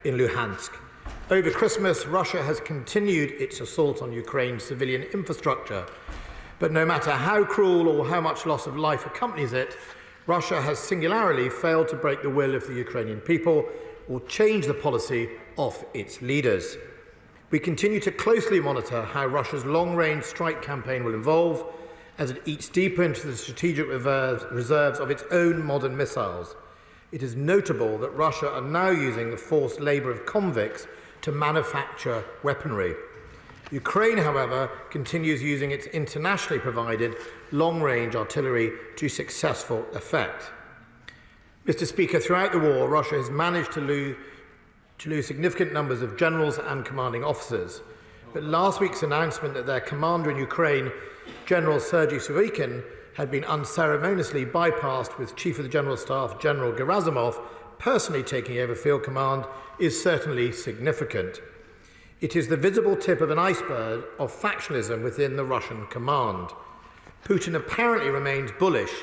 in Luhansk. Over Christmas, Russia has continued its assault on Ukraine's civilian infrastructure. But no matter how cruel or how much loss of life accompanies it, Russia has singularly failed to break the will of the Ukrainian people or change the policy of its leaders. We continue to closely monitor how Russia's long-range strike campaign will evolve as it eats deeper into the strategic reserves of its own modern missiles. It is notable that Russia are now using the forced labour of convicts to manufacture weaponry. Ukraine, however, continues using its internationally provided long-range artillery to successful effect. Mr. Speaker, throughout the war, Russia has managed to lose significant numbers of generals and commanding officers. But last week's announcement that their commander in Ukraine, General Sergei Surovikin, had been unceremoniously bypassed with Chief of the General Staff General Gerasimov personally taking over field command is certainly significant. It is the visible tip of an iceberg of factionalism within the Russian command. Putin apparently remains bullish,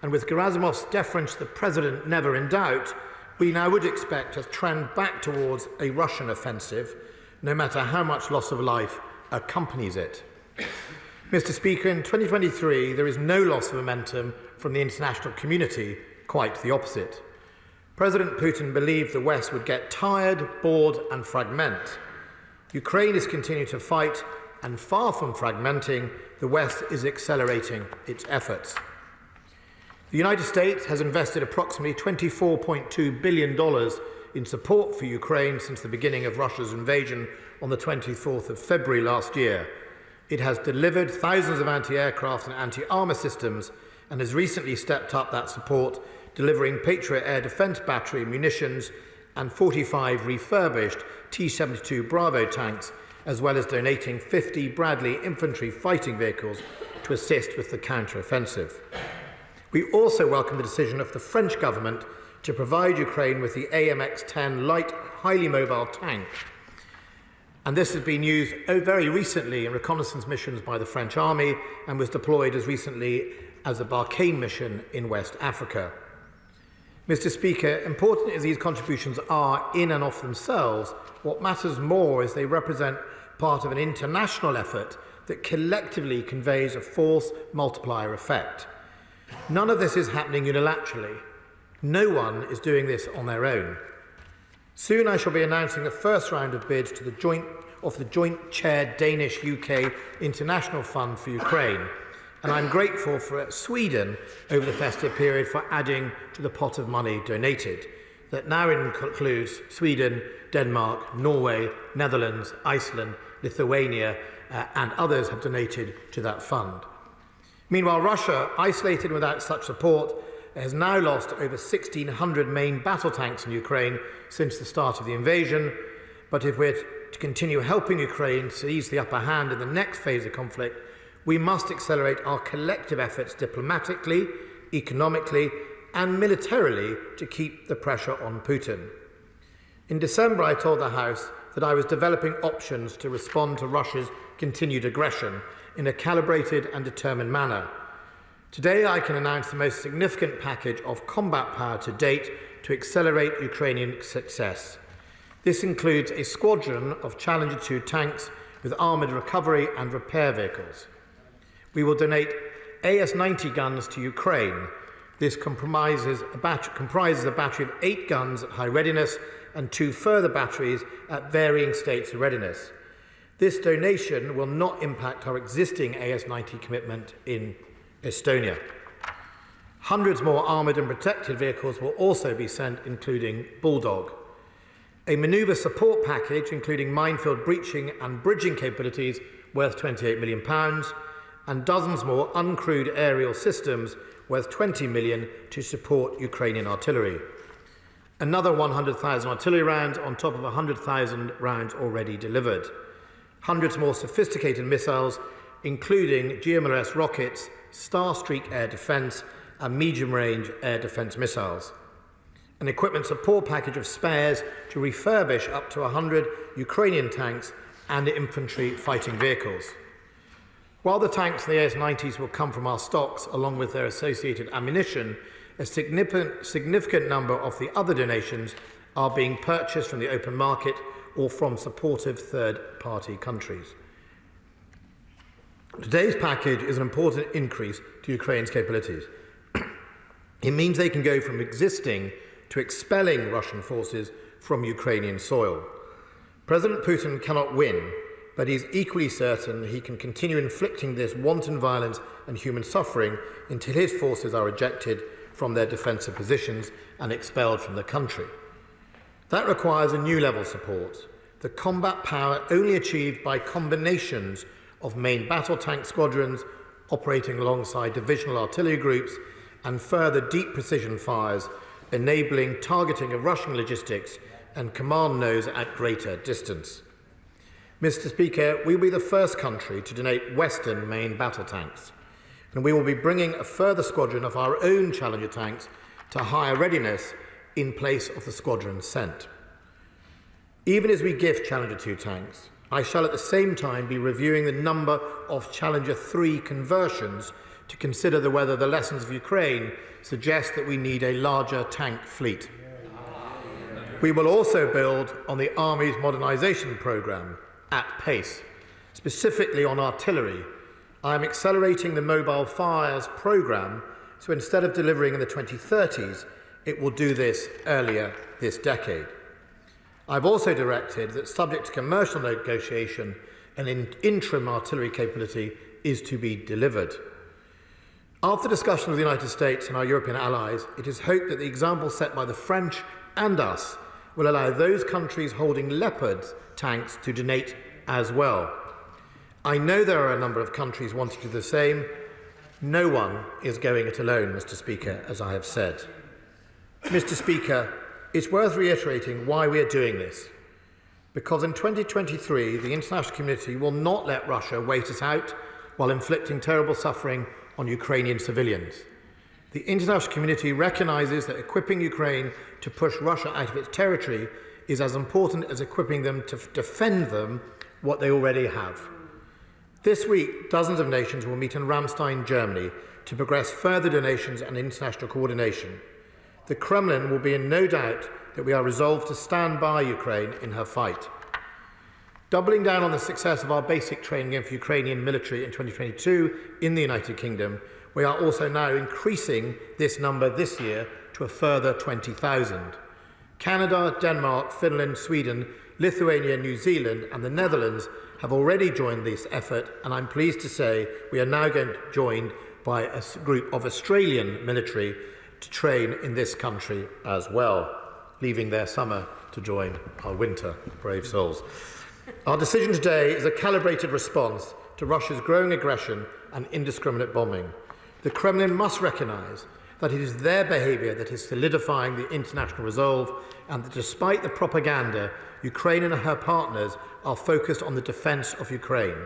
and with Gerasimov's deference to the president never in doubt, we now would expect a trend back towards a Russian offensive, no matter how much loss of life accompanies it. Mr. Speaker, in 2023, there is no loss of momentum from the international community, quite the opposite. President Putin believed the West would get tired, bored, and fragment. Ukraine is continuing to fight, and far from fragmenting, the West is accelerating its efforts. The United States has invested approximately $24.2 billion in support for Ukraine since the beginning of Russia's invasion on the 24th of February last year. It has delivered thousands of anti-aircraft and anti-armour systems and has recently stepped up that support, delivering Patriot air defence battery munitions and 45 refurbished T-72 Bravo tanks, as well as donating 50 Bradley infantry fighting vehicles to assist with the counter-offensive. We also welcome the decision of the French government to provide Ukraine with the AMX-10 light, highly mobile tank. And this has been used very recently in reconnaissance missions by the French army and was deployed as recently as the Barkhane mission in West Africa. Mr. Speaker, important as these contributions are in and of themselves, what matters more is they represent part of an international effort that collectively conveys a force multiplier effect. None of this is happening unilaterally. No one is doing this on their own. Soon I shall be announcing the first round of bids to the joint chaired Danish-UK International Fund for Ukraine, and I'm grateful for Sweden over the festive period for adding to the pot of money donated. That now includes Sweden, Denmark, Norway, Netherlands, Iceland, Lithuania, and others have donated to that fund. Meanwhile, Russia, isolated without such support, has now lost over 1,600 main battle tanks in Ukraine since the start of the invasion. But if we're to continue helping Ukraine seize the upper hand in the next phase of conflict, we must accelerate our collective efforts diplomatically, economically, and militarily to keep the pressure on Putin. In December, I told the House that I was developing options to respond to Russia's continued aggression in a calibrated and determined manner. Today, I can announce the most significant package of combat power to date to accelerate Ukrainian success. This includes a squadron of Challenger 2 tanks with armoured recovery and repair vehicles. We will donate AS-90 guns to Ukraine. This comprises a battery of 8 guns at high readiness and 2 further batteries at varying states of readiness. This donation will not impact our existing AS-90 commitment in Estonia. Hundreds more armoured and protected vehicles will also be sent, including Bulldog. A manoeuvre support package, including minefield breaching and bridging capabilities, worth £28 million, and dozens more uncrewed aerial systems worth $20 million to support Ukrainian artillery. Another 100,000 artillery rounds on top of 100,000 rounds already delivered. Hundreds more sophisticated missiles, including GMLRS rockets, Starstreak air defence, and medium-range air defence missiles. An equipment support package of spares to refurbish up to 100 Ukrainian tanks and infantry fighting vehicles. While the tanks and the AS-90s will come from our stocks along with their associated ammunition, a significant number of the other donations are being purchased from the open market or from supportive third-party countries. Today's package is an important increase to Ukraine's capabilities. It means they can go from existing to expelling Russian forces from Ukrainian soil. President Putin cannot win, but he is equally certain he can continue inflicting this wanton violence and human suffering until his forces are ejected from their defensive positions and expelled from the country. That requires a new level of support, the combat power only achieved by combinations of main battle tank squadrons operating alongside divisional artillery groups and further deep precision fires, enabling targeting of Russian logistics and command nodes at greater distance. Mr. Speaker, we will be the first country to donate Western main battle tanks, and we will be bringing a further squadron of our own Challenger tanks to higher readiness in place of the squadron sent. Even as we gift Challenger 2 tanks, I shall at the same time be reviewing the number of Challenger 3 conversions to consider whether the lessons of Ukraine suggest that we need a larger tank fleet. We will also build on the Army's modernisation programme at pace, specifically on artillery. I am accelerating the mobile fires programme, so instead of delivering in the 2030s, it will do this earlier this decade. I've also directed that, subject to commercial negotiation, an interim artillery capability is to be delivered. After discussion with the United States and our European allies, it is hoped that the example set by the French and us will allow those countries holding Leopard tanks to donate as well. I know there are a number of countries wanting to do the same. No one is going it alone, Mr. Speaker, as I have said. Mr. Speaker, it's worth reiterating why we are doing this. Because in 2023, the international community will not let Russia wait us out while inflicting terrible suffering on Ukrainian civilians. The international community recognises that equipping Ukraine to push Russia out of its territory is as important as equipping them to defend them what they already have. This week, dozens of nations will meet in Ramstein, Germany, to progress further donations and international coordination. The Kremlin will be in no doubt that we are resolved to stand by Ukraine in her fight. Doubling down on the success of our basic training of Ukrainian military in 2022 in the United Kingdom, we are also now increasing this number this year to a further 20,000. Canada, Denmark, Finland, Sweden, Lithuania, New Zealand and the Netherlands have already joined this effort, and I'm pleased to say we are now joined by a group of Australian military to train in this country as well, leaving their summer to join our winter, brave souls. Our decision today is a calibrated response to Russia's growing aggression and indiscriminate bombing. The Kremlin must recognise that it is their behaviour that is solidifying the international resolve, and that despite the propaganda, Ukraine and her partners are focused on the defence of Ukraine.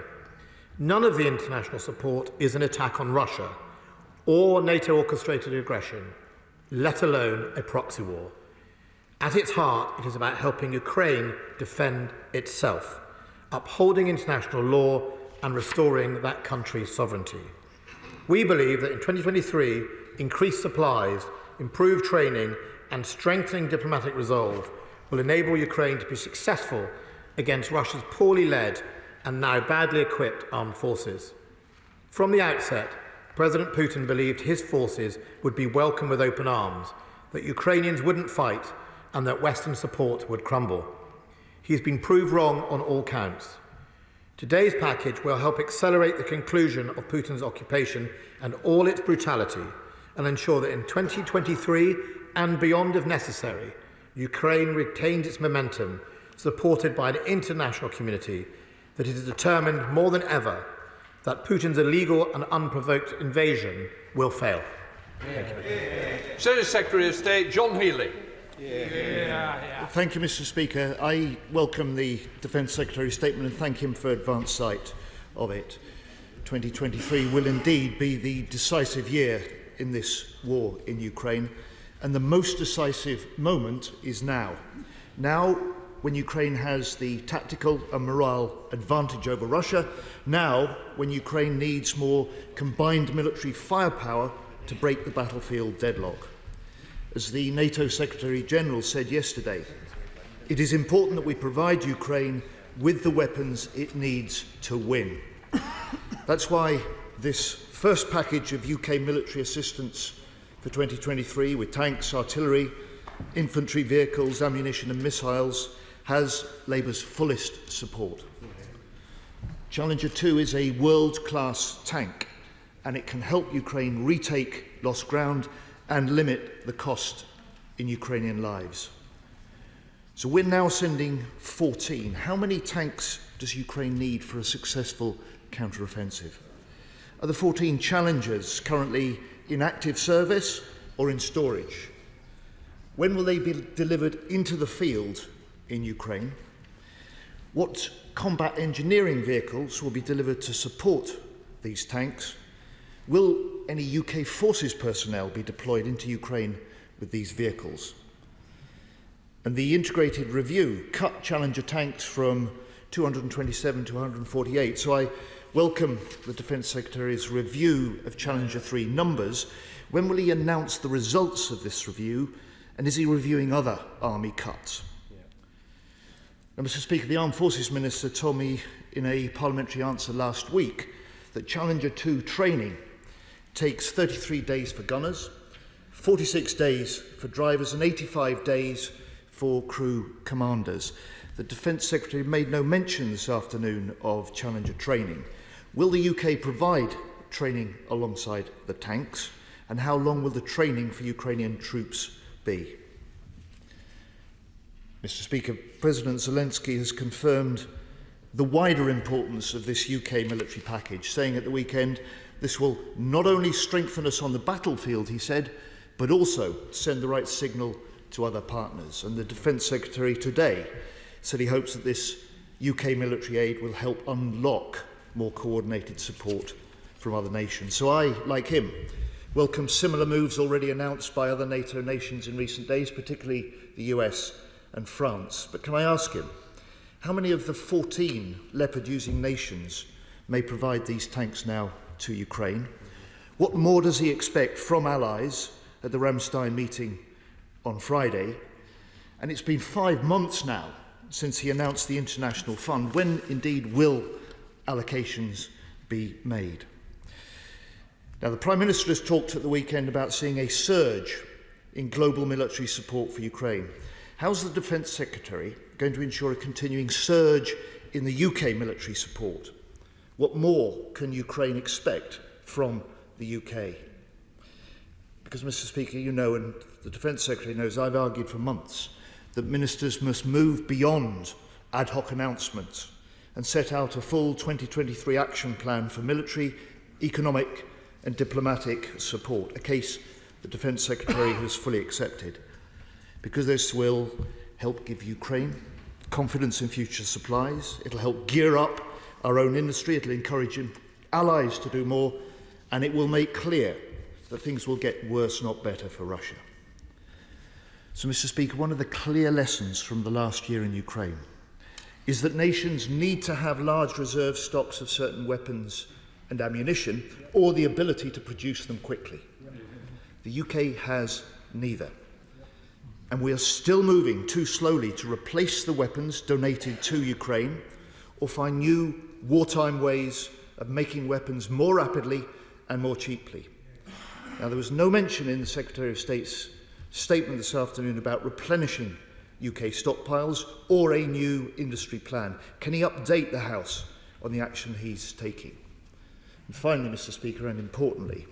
None of the international support is an attack on Russia or NATO-orchestrated aggression, let alone a proxy war. At its heart, it is about helping Ukraine defend itself, upholding international law and restoring that country's sovereignty. We believe that in 2023, increased supplies, improved training and strengthening diplomatic resolve will enable Ukraine to be successful against Russia's poorly led and now badly equipped armed forces. From the outset, President Putin believed his forces would be welcomed with open arms, that Ukrainians wouldn't fight and that Western support would crumble. He has been proved wrong on all counts. Today's package will help accelerate the conclusion of Putin's occupation and all its brutality, and ensure that in 2023 and beyond if necessary, Ukraine retains its momentum, supported by an international community that is determined more than ever that Putin's illegal and unprovoked invasion will fail. Thank you. Secretary of State John Healey. Thank you, Mr. Speaker. I welcome the Defence Secretary's statement and thank him for advance sight of it. 2023 will indeed be the decisive year in this war in Ukraine, and the most decisive moment is now. Now, when Ukraine has the tactical and morale advantage over Russia, now when Ukraine needs more combined military firepower to break the battlefield deadlock. as the NATO Secretary General said yesterday, it is important that we provide Ukraine with the weapons it needs to win. That's why this first package of UK military assistance for 2023, with tanks, artillery, infantry vehicles, ammunition and missiles, has Labour's fullest support. Challenger 2 is a world-class tank, and it can help Ukraine retake lost ground and limit the cost in Ukrainian lives. So we're now sending 14. How many tanks does Ukraine need for a successful counter-offensive? Are the 14 Challengers currently in active service or in storage? When will they be delivered into the field in Ukraine? What combat engineering vehicles will be delivered to support these tanks? Will any UK forces personnel be deployed into Ukraine with these vehicles? And the integrated review cut Challenger tanks from 227 to 148. So I welcome the Defence Secretary's review of Challenger 3 numbers. When will he announce the results of this review? And is he reviewing other army cuts? Now, Mr. Speaker, the Armed Forces Minister told me in a parliamentary answer last week that Challenger 2 training takes 33 days for gunners, 46 days for drivers and 85 days for crew commanders. The Defence Secretary made no mention this afternoon of Challenger training. Will the UK provide training alongside the tanks? And how long will the training for Ukrainian troops be? Mr. Speaker, President Zelensky has confirmed the wider importance of this UK military package, saying at the weekend, this will not only strengthen us on the battlefield, he said, but also send the right signal to other partners. And the Defence Secretary today said he hopes that this UK military aid will help unlock more coordinated support from other nations. So I, like him, welcome similar moves already announced by other NATO nations in recent days, particularly the US and France. But can I ask him, how many of the 14 Leopard-using nations may provide these tanks now to Ukraine? What more does he expect from allies at the Ramstein meeting on Friday? And it's been 5 months now since he announced the international fund. When indeed will allocations be made? Now, the Prime Minister has talked at the weekend about seeing a surge in global military support for Ukraine. How's the Defence Secretary going to ensure a continuing surge in the UK military support? What more can Ukraine expect from the UK? Because, Mr. Speaker, you know, and the Defence Secretary knows, I've argued for months that ministers must move beyond ad hoc announcements and set out a full 2023 action plan for military, economic and diplomatic support, a case the Defence Secretary has fully accepted, because this will help give Ukraine confidence in future supplies, it'll help gear up our own industry, it'll encourage allies to do more, and it will make clear that things will get worse, not better, for Russia. So, Mr. Speaker, one of the clear lessons from the last year in Ukraine is that nations need to have large reserve stocks of certain weapons and ammunition, or the ability to produce them quickly. The UK has neither. And we are still moving too slowly to replace the weapons donated to Ukraine or find new wartime ways of making weapons more rapidly and more cheaply. Now, there was no mention in the Secretary of State's statement this afternoon about replenishing UK stockpiles or a new industry plan. Can he update the House on the action he's taking? And finally, Mr. Speaker, and importantly,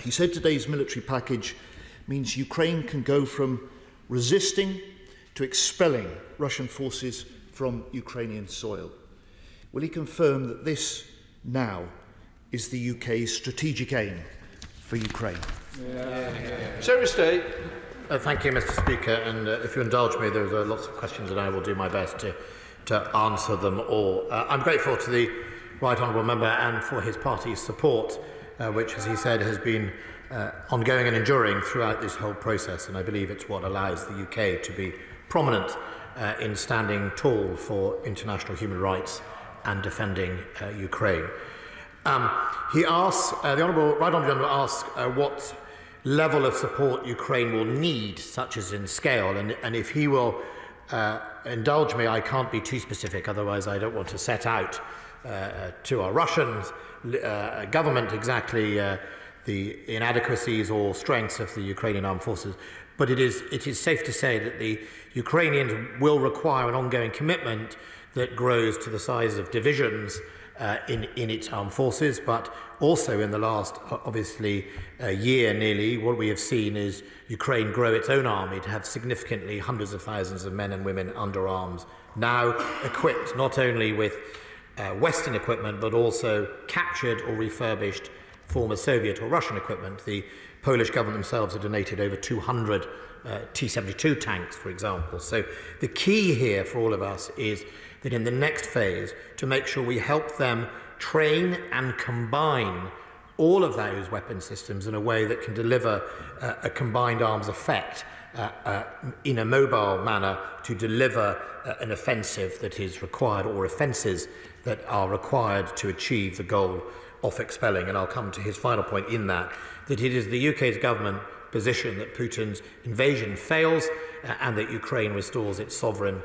he said today's military package means Ukraine can go from resisting to expelling Russian forces from Ukrainian soil. Will he confirm that this now is the UK's strategic aim for Ukraine? Secretary of State. Thank you, Mr. Speaker. And if you indulge me, there are lots of questions, and I will do my best to answer them all. I'm grateful to the Right Honourable Member and for his party's support, which, as he said, has been ongoing and enduring throughout this whole process. And I believe it's what allows the UK to be prominent in standing tall for international human rights and defending Ukraine. He asks, the Right Honourable Member asks what level of support Ukraine will need, such as in scale. And if he will indulge me, I can't be too specific, otherwise I don't want to set out to our Russian government exactly the inadequacies or strengths of the Ukrainian armed forces. But it is safe to say that the Ukrainians will require an ongoing commitment that grows to the size of divisions in its armed forces, but also in the last, obviously, year nearly, what we have seen is Ukraine grow its own army to have significantly hundreds of thousands of men and women under arms, now equipped not only with Western equipment, but also captured or refurbished former Soviet or Russian equipment. The Polish government themselves have donated over 200 T-72 tanks, for example. So the key here for all of us is that in the next phase, to make sure we help them train and combine all of those weapon systems in a way that can deliver a combined arms effect in a mobile manner to deliver an offensive that is required, or offences that are required to achieve the goal of expelling. And I'll come to his final point in that it is the UK's government position that Putin's invasion fails and that Ukraine restores its sovereign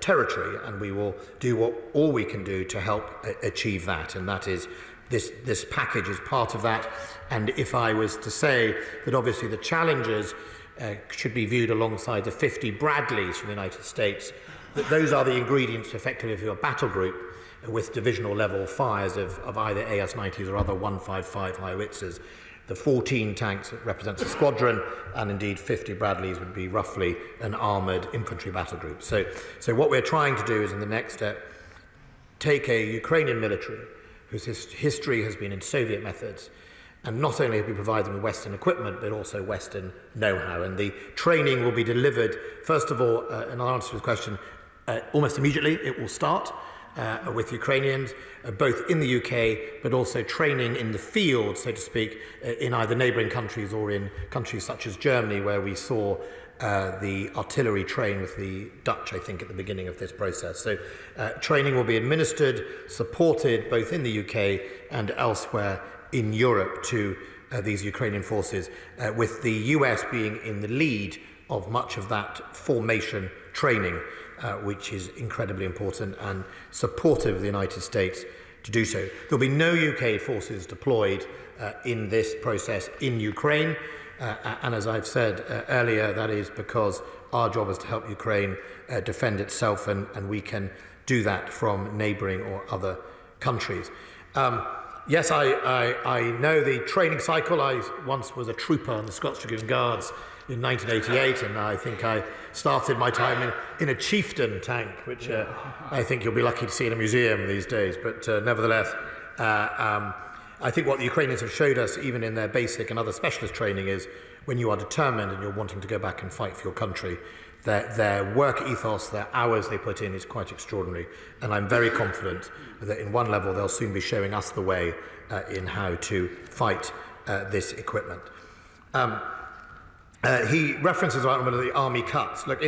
territory, and we will do all we can do to help achieve that, and that is this package is part of that. And if I was to say that obviously the challenges should be viewed alongside the 50 Bradleys from the United States, that those are the ingredients effectively of your battle group with divisional level fires of either AS-90s or other 155 howitzers. The 14 tanks represents a squadron, and indeed 50 Bradleys would be roughly an armoured infantry battle group. So what we're trying to do is, in the next step, take a Ukrainian military whose history has been in Soviet methods, and not only have we provided them with Western equipment, but also Western know-how. And the training will be delivered, first of all, in answer to the question, almost immediately. It will start with Ukrainians, both in the UK, but also training in the field, so to speak, in either neighbouring countries or in countries such as Germany, where we saw the artillery train with the Dutch, I think, at the beginning of this process. So training will be administered, supported both in the UK and elsewhere in Europe to these Ukrainian forces, with the US being in the lead of much of that formation training, which is incredibly important and supportive of the United States to do so. There'll be no UK forces deployed in this process in Ukraine, and as I've said earlier, that is because our job is to help Ukraine defend itself, and we can do that from neighbouring or other countries. Yes, I know the training cycle. I once was a trooper in the Scots Dragoon Guards in 1988, and I think I started my time in a Chieftain tank, which I think you'll be lucky to see in a museum these days. But nevertheless, I think what the Ukrainians have showed us, even in their basic and other specialist training, is when you are determined and you're wanting to go back and fight for your country, their work ethos, their hours they put in is quite extraordinary. And I'm very confident that in one level they'll soon be showing us the way in how to fight this equipment. He references one of the army cuts. Look,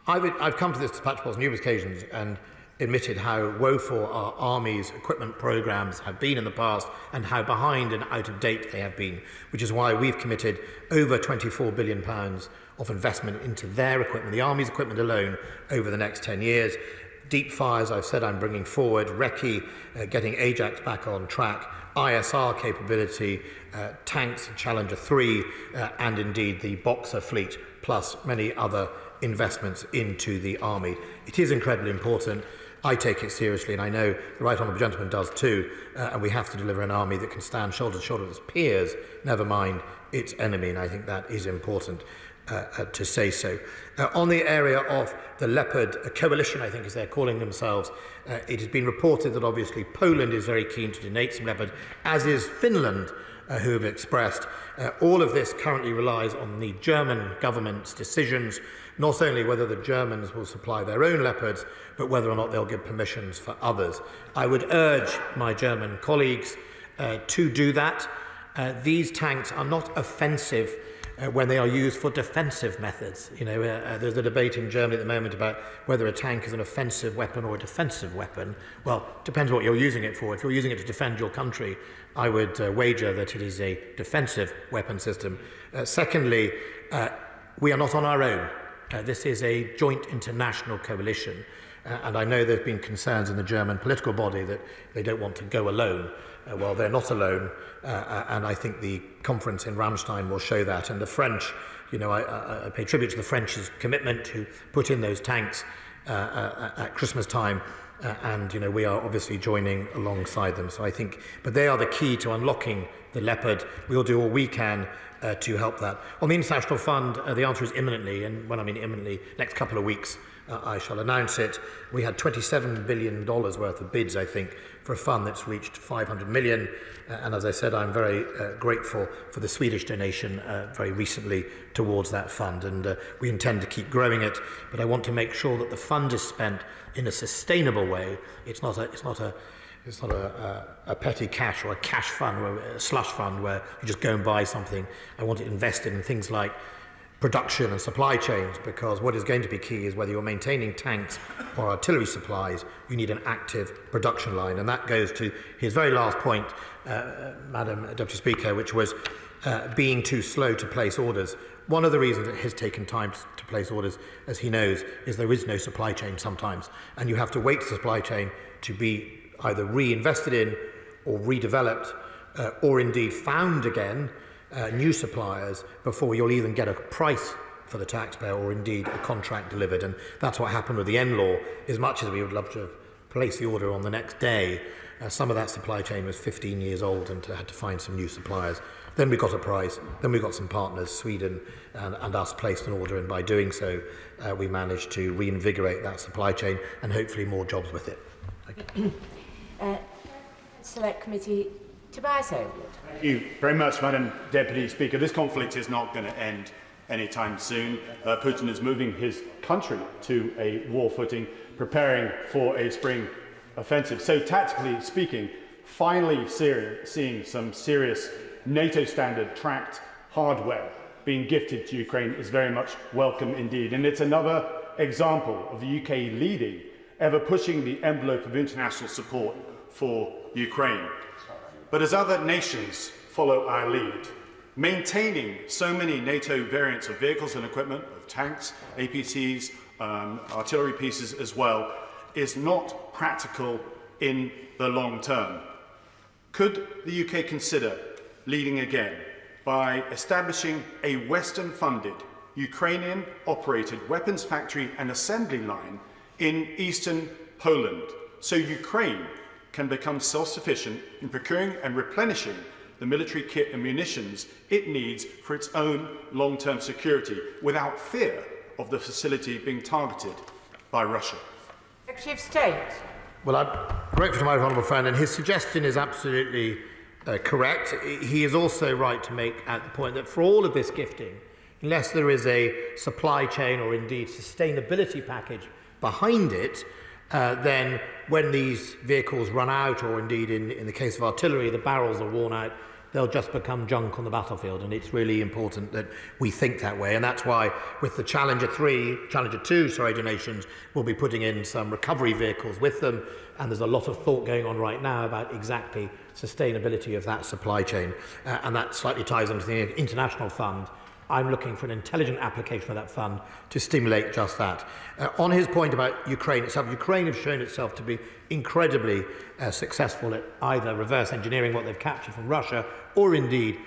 I've come to this dispatch on numerous occasions and admitted how woeful our Army's equipment programmes have been in the past and how behind and out of date they have been, which is why we've committed over £24 billion of investment into their equipment, the Army's equipment alone, over the next 10 years. Deep fires, I've said I'm bringing forward, Recce, getting Ajax back on track, ISR capability, tanks, Challenger 3, and indeed the Boxer fleet, plus many other investments into the Army. It is incredibly important. I take it seriously, and I know the Right Honourable Gentleman does too, and we have to deliver an army that can stand shoulder to shoulder with its peers, never mind its enemy, and I think that is important to say so. On the area of the Leopard coalition, I think as they're calling themselves, it has been reported that obviously Poland is very keen to donate some Leopard, as is Finland, who have expressed. All of this currently relies on the German government's decisions, not only whether the Germans will supply their own Leopards, but whether or not they'll give permissions for others. I would urge my German colleagues to do that. These tanks are not offensive when they are used for defensive methods. There's a debate in Germany at the moment about whether a tank is an offensive weapon or a defensive weapon. Well, it depends what you're using it for. If you're using it to defend your country, I would wager that it is a defensive weapon system. Secondly, we are not on our own. This is a joint international coalition. And I know there have been concerns in the German political body that they don't want to go alone. Well, they're not alone, and I think the conference in Ramstein will show that. And the French, I pay tribute to the French's commitment to put in those tanks at Christmas time, and we are obviously joining alongside them. So I think, but they are the key to unlocking the Leopard. We'll do all we can to help that. On the International Fund, the answer is imminently, and when I mean imminently, next couple of weeks, I shall announce it. We had $27 billion worth of bids, I think, for a fund that's reached 500 million. And as I said, I'm very grateful for the Swedish donation very recently towards that fund. And we intend to keep growing it. But I want to make sure that the fund is spent in a sustainable way. It's not a petty cash or a cash fund, or a slush fund where you just go and buy something. I want it invested in things like production and supply chains, because what is going to be key is whether you're maintaining tanks or artillery supplies, you need an active production line. And that goes to his very last point, Madam Deputy Speaker, which was being too slow to place orders. One of the reasons it has taken time to place orders, as he knows, is there is no supply chain sometimes. And you have to wait for the supply chain to be either reinvested in or redeveloped or indeed found again, new suppliers, before you'll even get a price for the taxpayer or indeed a contract delivered. And that's what happened with the N-Law. As much as we would love to have placed the order on the next day, some of that supply chain was 15 years old and had to find some new suppliers. Then we got a price, then we got some partners, Sweden and us, placed an order, and by doing so we managed to reinvigorate that supply chain and hopefully more jobs with it. Thank you. Select Committee, Tobias Oakwood. Thank you very much, Madam Deputy Speaker. This conflict is not going to end anytime soon. Putin is moving his country to a war footing, preparing for a spring offensive. So tactically speaking, finally seeing some serious NATO standard tracked hardware being gifted to Ukraine is very much welcome indeed. And it's another example of the UK leading, ever pushing the envelope of international support for Ukraine. But as other nations follow our lead, maintaining so many NATO variants of vehicles and equipment, of tanks, APCs, artillery pieces as well, is not practical in the long term. Could the UK consider leading again by establishing a Western-funded, Ukrainian-operated weapons factory and assembly line in eastern Poland, so Ukraine can become self-sufficient in procuring and replenishing the military kit and munitions it needs for its own long-term security without fear of the facility being targeted by Russia? Secretary of State. Well, I'm grateful to my honourable friend, and his suggestion is absolutely correct. He is also right to make at the point that for all of this gifting, unless there is a supply chain or indeed sustainability package behind it, then when these vehicles run out, or indeed in the case of artillery, the barrels are worn out, they'll just become junk on the battlefield. And it's really important that we think that way. And that's why with the Challenger 2 donations, we'll be putting in some recovery vehicles with them. And there's a lot of thought going on right now about exactly sustainability of that supply chain. And that slightly ties into the International Fund. I'm looking for an intelligent application of that fund to stimulate just that. On his point about Ukraine itself, Ukraine has shown itself to be incredibly successful at either reverse engineering what they've captured from Russia, or indeed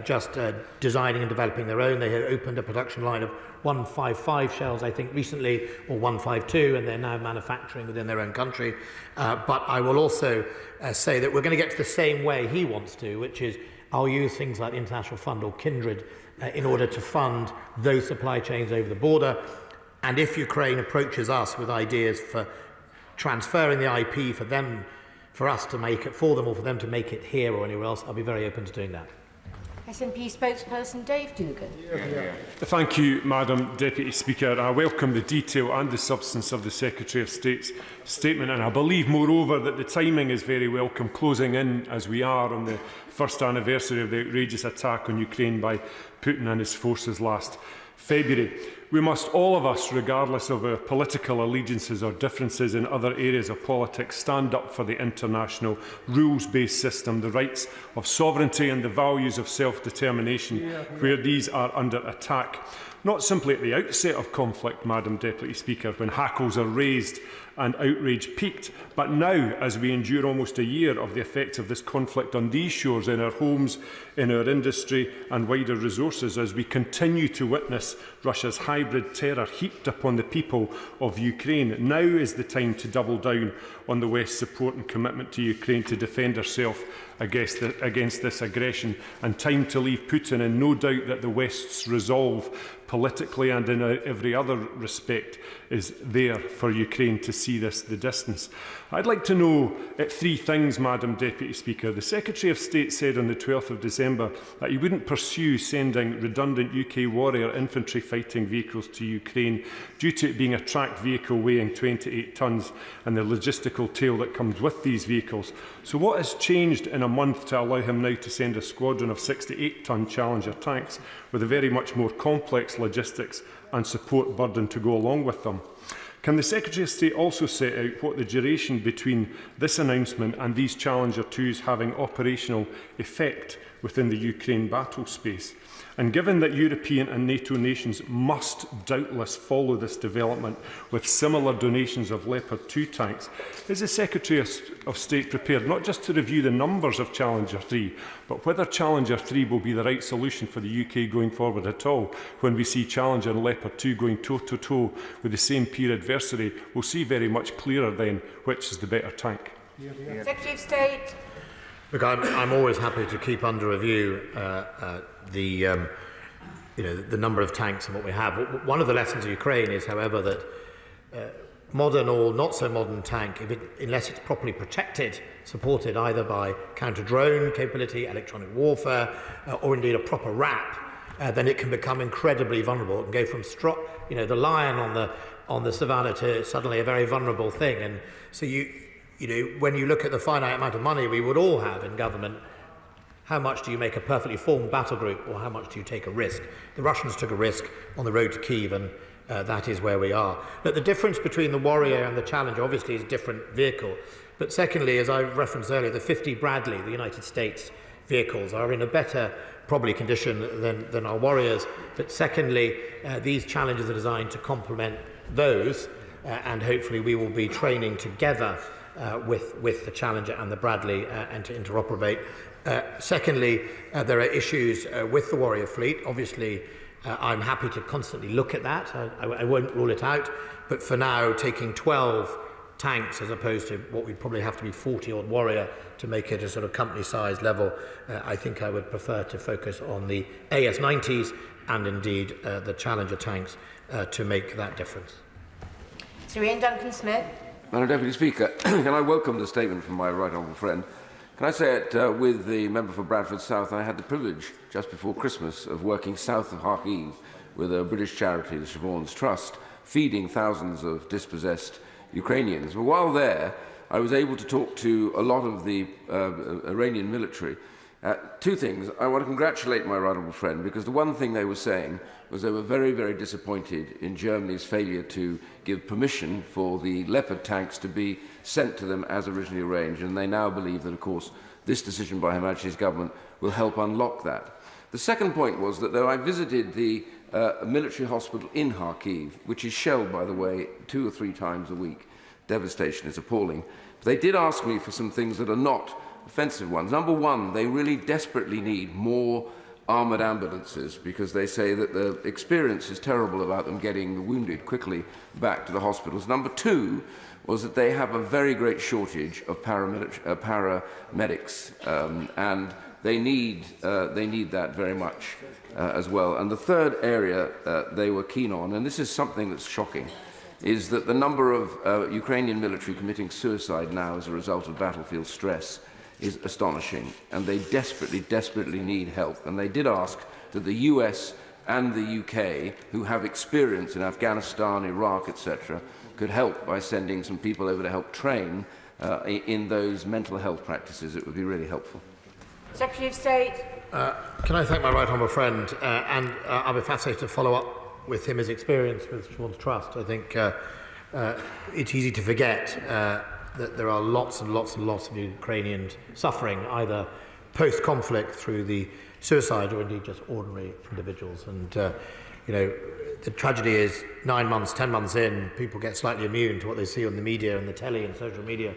just designing and developing their own. They have opened a production line of 155 shells, I think, recently, or 152, and they're now manufacturing within their own country. But I will also say that we're going to get to the same way he wants to, which is I'll use things like the International Fund or Kindred in order to fund those supply chains over the border. And if Ukraine approaches us with ideas for transferring the IP for us to make it for them, or for them to make it here or anywhere else, I'll be very open to doing that. SNP spokesperson Dave Dugan. Thank you, Madam Deputy Speaker. I welcome the detail and the substance of the Secretary of State's statement, and I believe, moreover, that the timing is very welcome, closing in as we are on the first anniversary of the outrageous attack on Ukraine by Putin and his forces last February. We must, all of us, regardless of our political allegiances or differences in other areas of politics, stand up for the international rules-based system, the rights of sovereignty and the values of self-determination where these are under attack. Not simply at the outset of conflict, Madam Deputy Speaker, when hackles are raised and outrage peaked, but now as we endure almost a year of the effects of this conflict on these shores, in our homes, in our industry and wider resources, as we continue to witness Russia's hybrid terror heaped upon the people of Ukraine. Now is the time to double down on the West's support and commitment to Ukraine to defend herself against this aggression, and time to leave Putin in no doubt that the West's resolve, politically and in every other respect, is there for Ukraine to see this the distance. I'd like to know three things, Madam Deputy Speaker. The Secretary of State said on the 12th of December that he wouldn't pursue sending redundant UK Warrior infantry fighting vehicles to Ukraine due to it being a tracked vehicle weighing 28 tonnes and the logistical tail that comes with these vehicles. So what has changed in a month to allow him now to send a squadron of 68-tonne Challenger tanks with a very much more complex logistics and support burden to go along with them? Can the Secretary of State also set out what the duration between this announcement and these Challenger 2s having operational effect within the Ukraine battle space? And given that European and NATO nations must doubtless follow this development with similar donations of Leopard 2 tanks, is the Secretary of State prepared not just to review the numbers of Challenger 3, but whether Challenger 3 will be the right solution for the UK going forward at all? When we see Challenger and Leopard 2 going toe-to-toe with the same peer adversary, we'll see very much clearer then which is the better tank. Secretary of State. Look, I'm always happy to keep under review the number of tanks and what we have. One of the lessons of Ukraine is, however, that modern or not so modern tank, unless it's properly protected, supported either by counter-drone capability, electronic warfare, or indeed a proper wrap, then it can become incredibly vulnerable. It can go from the lion on the savannah to suddenly a very vulnerable thing. And so when you look at the finite amount of money we would all have in government, how much do you make a perfectly formed battle group, or how much do you take a risk? The Russians took a risk on the road to Kyiv, and that is where we are. But the difference between the Warrior and the Challenger obviously is a different vehicle. But secondly, as I referenced earlier, the 50 Bradley, the United States vehicles, are in a better probably condition than our Warriors. But secondly, these Challengers are designed to complement those, and hopefully we will be training together with the Challenger and the Bradley and to interoperate. Secondly, there are issues with the Warrior fleet. Obviously, I'm happy to constantly look at that. I won't rule it out. But for now, taking 12 tanks as opposed to what would probably have to be 40-odd Warrior to make it a sort of company-sized level, I think I would prefer to focus on the AS-90s and indeed the Challenger tanks to make that difference. Sir Ian Duncan-Smith. Madam Deputy Speaker, can I welcome the statement from my right honourable friend? Can I say it with the member for Bradford South? I had the privilege just before Christmas of working south of Kharkiv with a British charity, the Siobhan's Trust, feeding thousands of dispossessed Ukrainians. But while there, I was able to talk to a lot of the Iranian military. Two things. I want to congratulate my right honourable friend, because the one thing they were saying was they were very, very disappointed in Germany's failure to give permission for the Leopard tanks to be sent to them as originally arranged, and they now believe that, of course, this decision by Her Majesty's government will help unlock that. The second point was that though I visited the military hospital in Kharkiv, which is shelled, by the way, 2 or 3 times a week, devastation is appalling, they did ask me for some things that are not offensive ones. Number one, they really desperately need more armoured ambulances, because they say that the experience is terrible about them getting the wounded quickly back to the hospitals. Number two was that they have a very great shortage of paramedics, and they need that very much as well. And the third area they were keen on, and this is something that's shocking, is that the number of Ukrainian military committing suicide now as a result of battlefield stress is astonishing, and they desperately, desperately need help. And they did ask that the US and the UK, who have experience in Afghanistan, Iraq, etc., could help by sending some people over to help train in those mental health practices. It would be really helpful. Secretary of State. Can I thank my right honourable friend, and I'll be fascinated to follow up with him his experience with Sean's Trust. I think it's easy to forget that there are lots and lots and lots of Ukrainians suffering either post-conflict through the suicide or indeed just ordinary individuals. And, you know, the tragedy is 9 months, 10 months in, people get slightly immune to what they see on the media and the telly and social media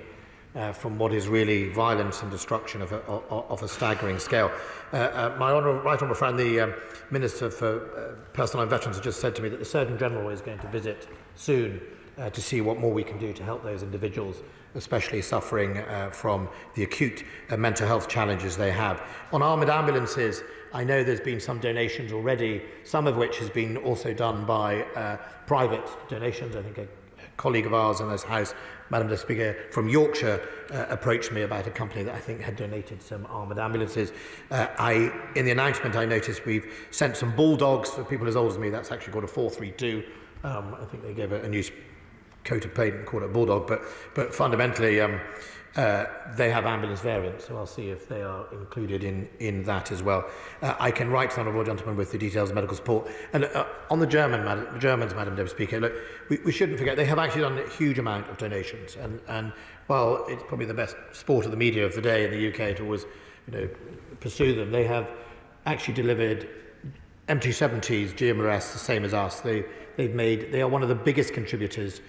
from what is really violence and destruction of a staggering scale. My right honourable friend, the Minister for Personnel and Veterans, has just said to me that the Surgeon General is going to visit soon to see what more we can do to help those individuals, especially suffering from the acute mental health challenges they have. On armoured ambulances, I know there's been some donations already, some of which has been also done by private donations. I think a colleague of ours in this House, Madam Speaker, from Yorkshire, approached me about a company that I think had donated some armoured ambulances. In the announcement, I noticed we've sent some bulldogs for people as old as me. That's actually called a 432. I think they gave it a new coat of paint and called it a bulldog, but fundamentally they have ambulance variants, so I'll see if they are included in that as well. I can write to the honourable gentleman with the details of medical support. And on the Germans, Madam Deputy Speaker, look, we shouldn't forget they have actually done a huge amount of donations, and while it's probably the best sport of the media of the day in the UK to always, you know, pursue them, they have actually delivered MT-70s, GMRS, the same as us. They are one of the biggest contributors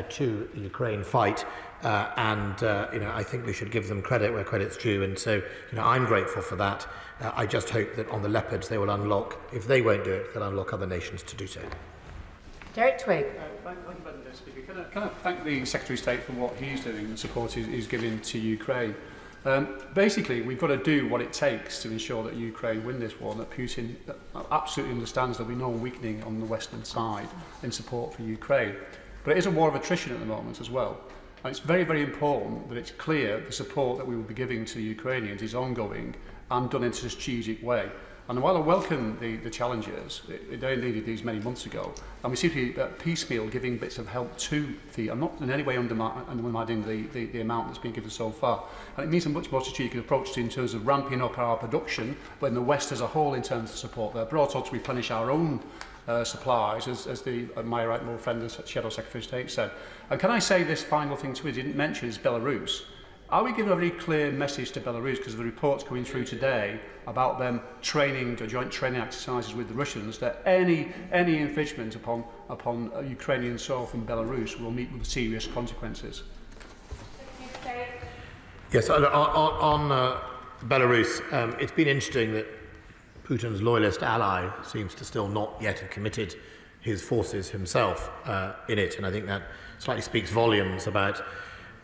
to the Ukraine fight, and you know, I think we should give them credit where credit's due, and so, you know, I'm grateful for that. I just hope that on the Leopards they will unlock, if they won't do it, they'll unlock other nations to do so. Derek Twigg. Thank you, Madam Speaker. Can I thank the Secretary of State for what he's doing and support he's giving to Ukraine. Basically, we've got to do what it takes to ensure that Ukraine win this war, and that Putin absolutely understands there'll be no weakening on the Western side in support for Ukraine. But it is a war of attrition at the moment as well. And it's very, very important that it's clear the support that we will be giving to the Ukrainians is ongoing and done in a strategic way. And while I welcome the challenges, they needed these many months ago, and we seem to be piecemeal giving bits of help to the, I'm not in any way undermining the amount that's been given so far. And it means a much more strategic approach in terms of ramping up our production, but in the West as a whole in terms of support there, but also to replenish our own supplies, as my right honourable friend, the Shadow Secretary of State, said. And can I say this final thing to you, didn't mention, is Belarus. Are we giving a very clear message to Belarus, because of the reports coming through today about them training, joint training exercises with the Russians, that any infringement upon Ukrainian soil from Belarus will meet with serious consequences? Yes, on Belarus, it's been interesting that Putin's loyalist ally seems to still not yet have committed his forces himself in it, and I think that slightly speaks volumes about,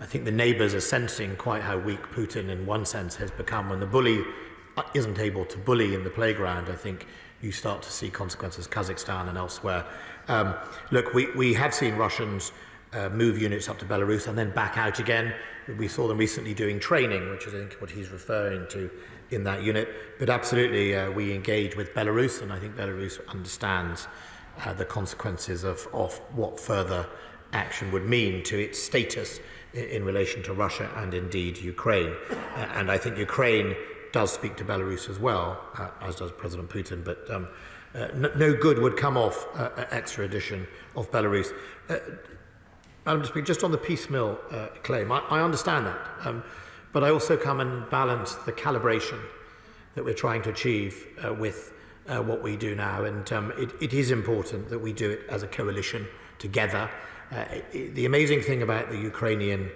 I think the neighbours are sensing quite how weak Putin in one sense has become. When the bully isn't able to bully in the playground, I think you start to see consequences Kazakhstan and elsewhere. Look, we have seen Russians move units up to Belarus and then back out again. We saw them recently doing training, which is I think what he's referring to in that unit. But absolutely, we engage with Belarus, and I think Belarus understands the consequences of what further action would mean to its status in relation to Russia and indeed Ukraine. And I think Ukraine does speak to Belarus as well, as does President Putin, but no good would come off extradition of Belarus. Madam Speaker, just on the piecemeal claim, I understand that, but I also come and balance the calibration that we're trying to achieve with what we do now, and it is important that we do it as a coalition together. The amazing thing about the Ukrainian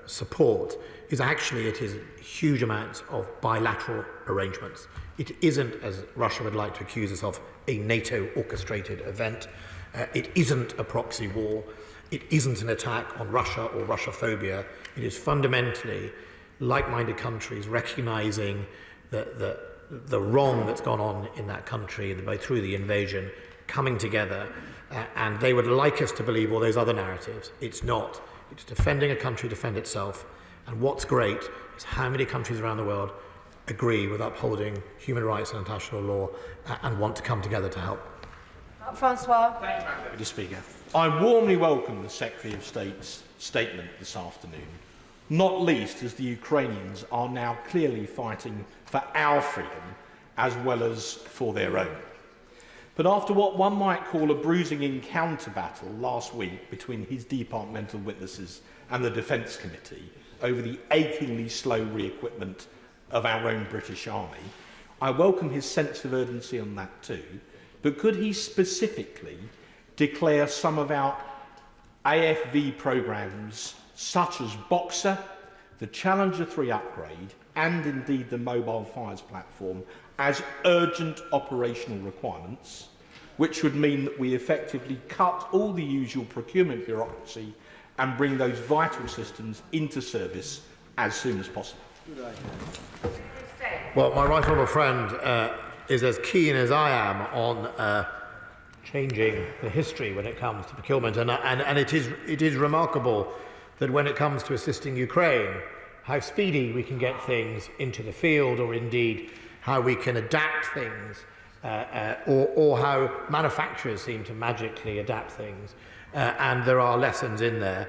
support is actually it is huge amounts of bilateral arrangements. It isn't, as Russia would like to accuse us of, a NATO-orchestrated event. It isn't a proxy war. It isn't an attack on Russia or Russophobia. It is fundamentally like-minded countries recognizing the wrong that's gone on in that country through the invasion, coming together, and they would like us to believe all those other narratives. It's not. It's defending a country, defend itself, And what's great is how many countries around the world agree with upholding human rights and international law and want to come together to help. Francois. Deputy Speaker. I warmly welcome the Secretary of State's statement this afternoon, not least as the Ukrainians are now clearly fighting for our freedom as well as for their own. But after what one might call a bruising encounter battle last week between his departmental witnesses and the Defence Committee over the achingly slow re-equipment of our own British Army, I welcome his sense of urgency on that too, but could he specifically declare some of our AFV programmes such as Boxer, the Challenger 3 upgrade and indeed the Mobile Fires platform as urgent operational requirements, which would mean that we effectively cut all the usual procurement bureaucracy and bring those vital systems into service as soon as possible? Well, my right honourable friend is as keen as I am on changing the history when it comes to procurement, and it is remarkable that when it comes to assisting Ukraine, how speedy we can get things into the field, or indeed how we can adapt things, or how manufacturers seem to magically adapt things, and there are lessons in there.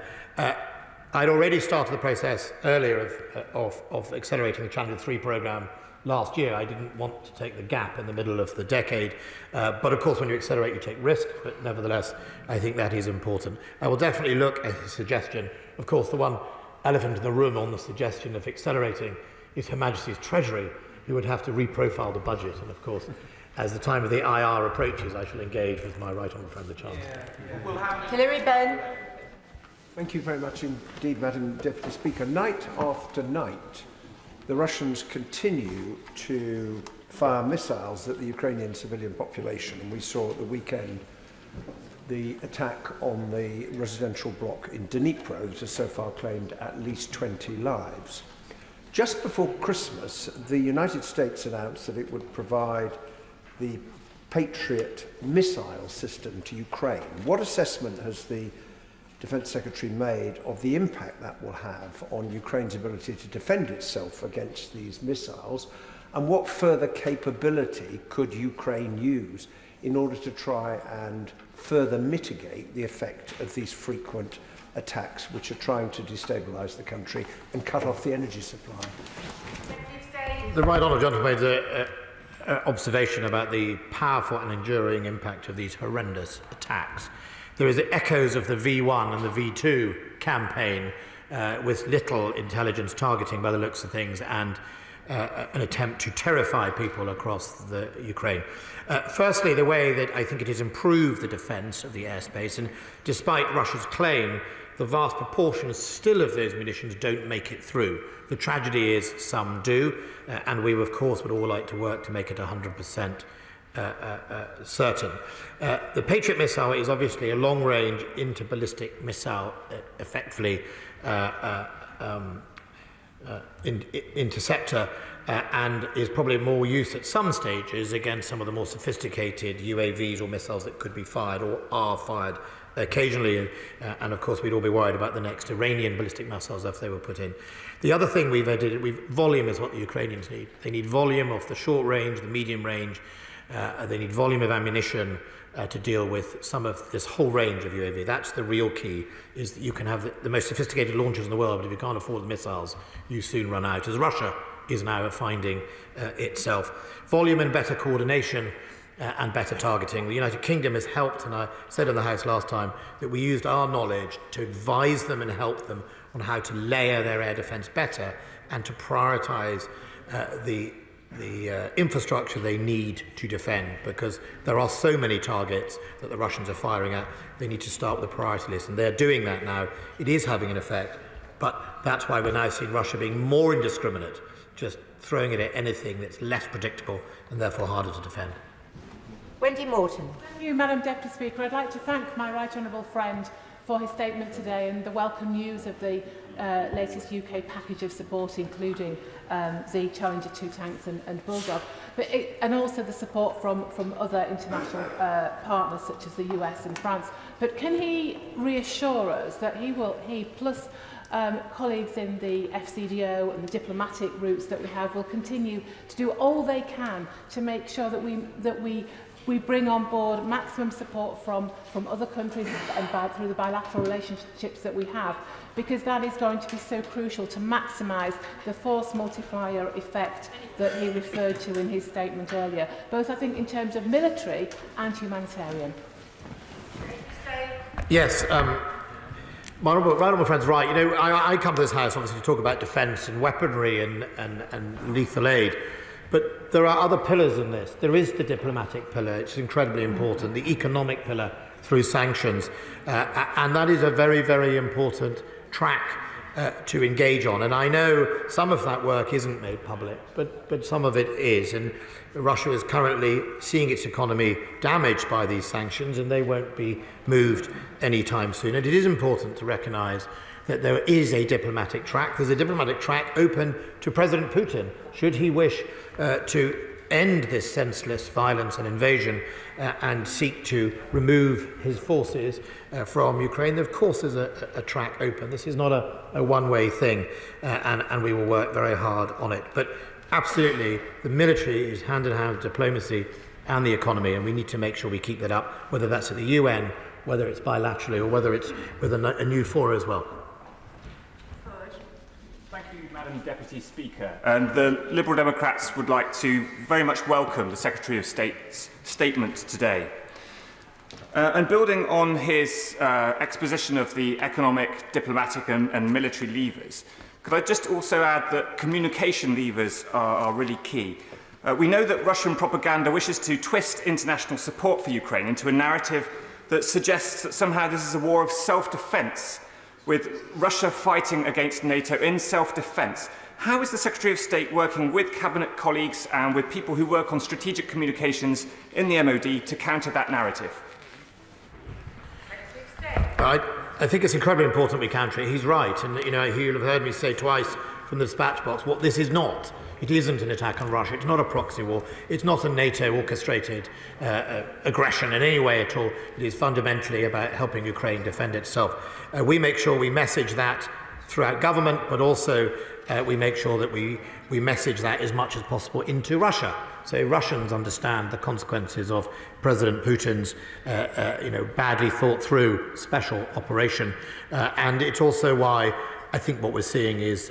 I'd already started the process earlier of accelerating the Challenger 3 programme last year. I didn't want to take the gap in the middle of the decade, but of course when you accelerate you take risk, but nevertheless I think that is important. I will definitely look at his suggestion. Of course the one elephant in the room on the suggestion of accelerating is Her Majesty's Treasury, who would have to reprofile the budget, and of course as the time of the IR approaches I shall engage with my right honourable friend the Chancellor. Secretary Ben. Thank you very much indeed, Madam Deputy Speaker. Night after night, the Russians continue to fire missiles at the Ukrainian civilian population, and we saw at the weekend the attack on the residential block in Dnipro that has so far claimed at least 20 lives. Just before Christmas, the United States announced that it would provide the Patriot missile system to Ukraine. What assessment has the Defence Secretary made of the impact that will have on Ukraine's ability to defend itself against these missiles, and what further capability could Ukraine use in order to try and further mitigate the effect of these frequent attacks which are trying to destabilise the country and cut off the energy supply? The right honourable gentleman made an observation about the powerful and enduring impact of these horrendous attacks. There is echoes of the V1 and the V2 campaign with little intelligence targeting by the looks of things, and an attempt to terrify people across the Ukraine. Firstly, the way that I think it has improved the defence of the airspace, and despite Russia's claim, the vast proportion still of those munitions don't make it through. The tragedy is some do, and we of course would all like to work to make it 100% certain. The Patriot missile is obviously a long-range interballistic missile, effectively interceptor, and is probably more used at some stages against some of the more sophisticated UAVs or missiles that could be fired or are fired occasionally, and of course we'd all be worried about the next Iranian ballistic missiles if they were put in. The other thing volume is what the Ukrainians need. They need volume of the short range, the medium range. They need volume of ammunition to deal with some of this whole range of UAV. That's the real key, is that you can have the most sophisticated launchers in the world, but if you can't afford the missiles, you soon run out, as Russia is now finding itself. Volume and better coordination and better targeting. The United Kingdom has helped, and I said in the House last time that we used our knowledge to advise them and help them on how to layer their air defence better and to prioritise the infrastructure they need to defend, because there are so many targets that the Russians are firing at. They need to start with the priority list, and they're doing that now. It is having an effect, but that's why we're now seeing Russia being more indiscriminate, just throwing it at anything that's less predictable and therefore harder to defend. Wendy Morton. Thank you, Madam Deputy Speaker. I'd like to thank my right honourable friend for his statement today and the welcome news of the latest UK package of support, including the Challenger 2 tanks and Bulldog, and also the support from other international partners such as the US and France. But can he reassure us that he plus colleagues in the FCDO and the diplomatic routes that we have will continue to do all they can to make sure that we bring on board maximum support from other countries and through the bilateral relationships that we have, because that is going to be so crucial to maximise the force multiplier effect that he referred to in his statement earlier, both I think in terms of military and humanitarian. Yes, my honourable friend's right. You know, I come to this House obviously to talk about defence and weaponry and lethal aid. But there are other pillars in this. There is the diplomatic pillar, it's incredibly important, the economic pillar through sanctions, and that is a very, very important track to engage on. And I know some of that work isn't made public, but some of it is. And Russia is currently seeing its economy damaged by these sanctions, and they won't be moved anytime soon. And it is important to recognise that there is a diplomatic track. There's a diplomatic track open to President Putin, should he wish to end this senseless violence and invasion and seek to remove his forces from Ukraine. Of course there's a track open. This is not a one-way thing, and we will work very hard on it. But absolutely, the military is hand-in-hand with diplomacy and the economy, and we need to make sure we keep that up, whether that's at the UN, whether it's bilaterally, or whether it's with a new fora as well. Madam Deputy Speaker, and the Liberal Democrats would like to very much welcome the Secretary of State's statement today. And building on his exposition of the economic, diplomatic and military levers, could I just also add that communication levers are really key. We know that Russian propaganda wishes to twist international support for Ukraine into a narrative that suggests that somehow this is a war of self-defence, with Russia fighting against NATO in self-defence. How is the Secretary of State working with Cabinet colleagues and with people who work on strategic communications in the MOD to counter that narrative? I think it's incredibly important we counter it. He's right, and you know, you'll have heard me say twice from the dispatch box what this is not. It isn't an attack on Russia. It's not a proxy war. It's not a NATO-orchestrated aggression in any way at all. It is fundamentally about helping Ukraine defend itself. We make sure we message that throughout government, but also we make sure that we message that as much as possible into Russia. So Russians understand the consequences of President Putin's badly thought through special operation. And it's also why I think what we're seeing is